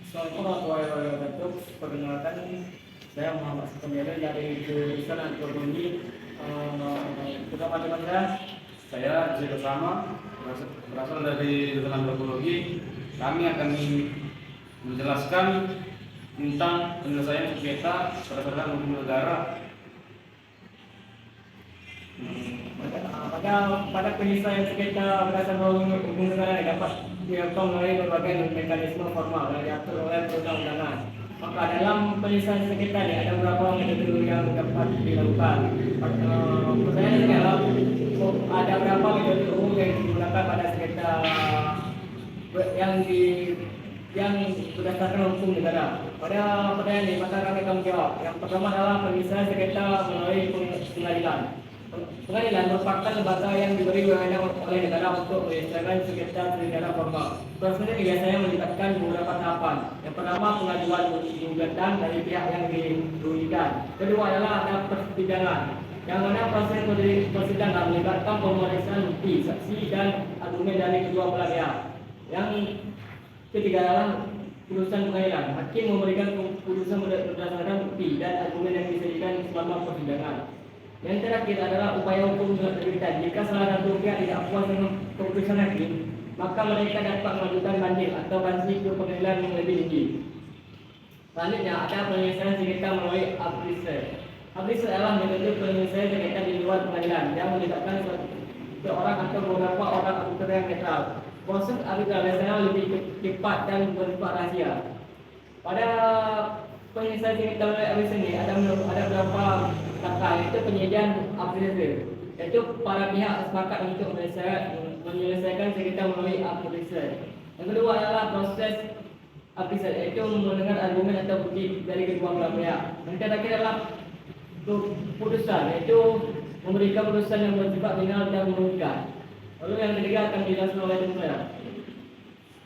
Selamat wabarakatuh. Perkenalkan, saya Muhammad Sukamera dari jurusan Antropologi. Pertama Saya Jika Sama, berasal dari jurusan antropologi. Kami akan menjelaskan tentang penyelesaian sengketa berdasarkan hukum negara. pada penyelesaian sengketa berdasarkan hukum negara dapat dilakukan melalui berbagai mekanisme formal yang diatur oleh perundang-undangan. Maka dalam penyelesaian sengketa ini ada beberapa metode yang dapat dilakukan. Pertanyaannya adalah ada berapa metode umum yang digunakan pada sengketa yang berdasarkan hukum negara. Pada pertanyaan ini, maka kami akan menjawab. Yang pertama adalah penyelesaian sengketa melalui pengadilan. Pengadilan merupakan lembaga yang diberi wewenang oleh negara untuk menyelesaikan sengketa secara formal. Prosesnya biasanya melibatkan beberapa tahapan. Yang pertama, pengajuan gugatan dari pihak yang dirugikan. Kedua adalah ada persidangan, yang mana proses persidangan melibatkan pemeriksaan bukti, saksi dan argumen dari kedua belah pihak. Yang ketiga adalah putusan pengadilan. Hakim memberikan putusan berdasarkan bukti dan argumen yang disajikan selama persidangan. Yang terakhir adalah upaya hukum berkelanjutan. Jika salah satu pihak tidak puas dengan keputusan hakim, maka mereka dapat mengajukan banding atau banding ke pengadilan yang lebih tinggi. Selanjutnya ada penyelesaian sengketa melalui arbitrer. Arbitrer adalah metode penyelesaian sengketa di luar pengadilan yang melibatkan seorang atau beberapa orang arbiter yang netral. Proses arbitrer biasanya lebih cepat dan bersifat rahasia. Pada penyelesaian sengketa melalui arbitrer ini ada beberapa kata, yaitu penyediaan arbitrer, yaitu para pihak sepakat untuk menyelesaikan sengketa melalui arbitrer. Yang kedua adalah proses arbitrer, yaitu mendengar argumen atau bukti dari kedua belah pihak. Yang terakhir adalah putusan, yaitu memberikan putusan yang bersifat final dan merugikan. Lalu yang ketiga akan dijelaskan oleh saya.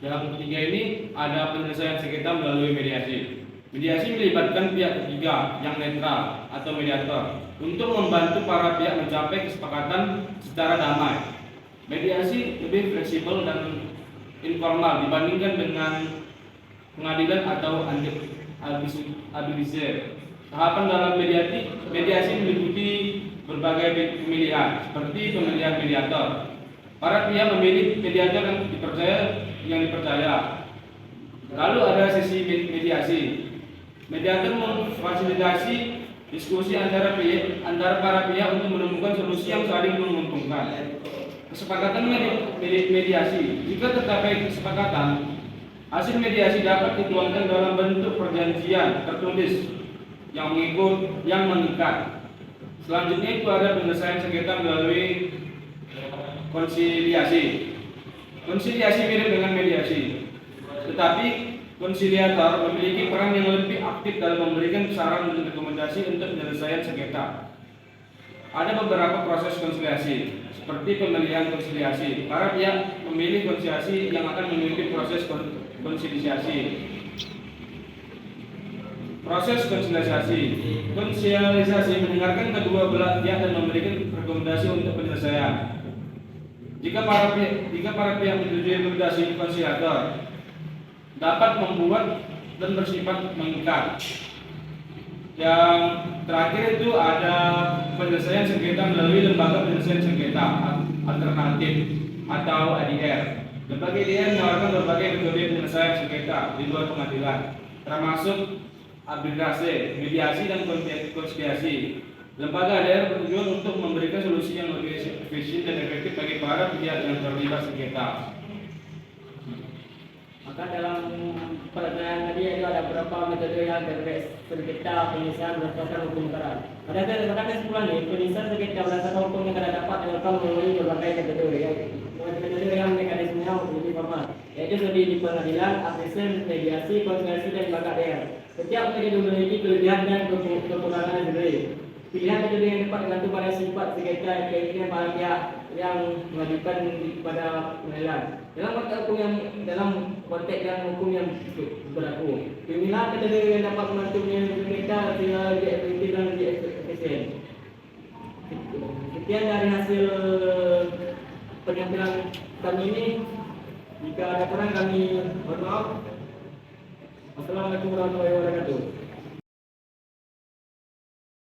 Yang ketiga ini ada penyelesaian sengketa melalui mediasi. Mediasi melibatkan pihak ketiga yang netral atau mediator untuk membantu para pihak mencapai kesepakatan secara damai. Mediasi lebih fleksibel dan informal dibandingkan dengan pengadilan atau arbitrer. Tahapan dalam mediasi meliputi berbagai pemilihan, seperti pemilihan mediator. Para pihak memilih mediator yang dipercaya. Lalu ada sesi mediasi. Mediator memfasilitasi diskusi antara para pihak untuk menemukan solusi yang saling menguntungkan. Kesepakatan mediasi. Jika tercapai kesepakatan, hasil mediasi dapat dituangkan dalam bentuk perjanjian tertulis yang mengikat. Selanjutnya itu ada penyelesaian sengketa melalui konsiliasi. Konsiliasi mirip dengan mediasi, tetapi konsiliator memiliki peran yang lebih aktif dalam memberikan saran dan rekomendasi untuk penyelesaian sengketa. Ada beberapa proses konsiliasi, seperti pemilihan konsiliasi. Para pihak memilih konsiliasi yang akan memimpin proses konsiliasi. Proses konsiliasi. Konsiliasi mendengarkan kedua belah pihak dan memberikan rekomendasi untuk penyelesaian. Jika para pihak menyetujui rekomendasi konsiliator, dapat membuat dan bersifat mengikat. Yang terakhir itu ada penyelesaian sengketa melalui lembaga penyelesaian sengketa alternatif atau ADR. Lembaga ADR menawarkan berbagai metode penyelesaian sengketa di luar pengadilan, termasuk arbitrase, mediasi, dan konsiliasi. Lembaga ADR bertujuan untuk memberikan solusi yang lebih efisien dan efektif bagi para pihak yang terlibat sengketa. Maka dalam pertanyaan tadi itu ada beberapa metode yang terkait sengketa penyelesaian berdasarkan hukum negara. Pada kesimpulan ini, penyelesaian sengketa berdasarkan hukum negara dapat dilakukan melalui berbagai metode, metode yang mekanismenya lebih formal, yaitu seperti di pengadilan, arbitrer, mediasi, konsiliasi, dan lembaga ADR. Setiap metode memiliki kelebihan dan kekurangan sendiri. Pilihan metode yang dapat tergantung pada sifat sengketa keinginan para pihak yang mengajukan kepada pengadilan. Dalam konteks yang hukum yang berlaku, pemilihan metode yang dapat membantu penyelesaian sengketa sehingga lebih efektif dan lebih efisien. Sekian dari hasil penyampaian kami ini. Jika ada kurang kami mohon maaf. Setelah nagkurang kayo na ito,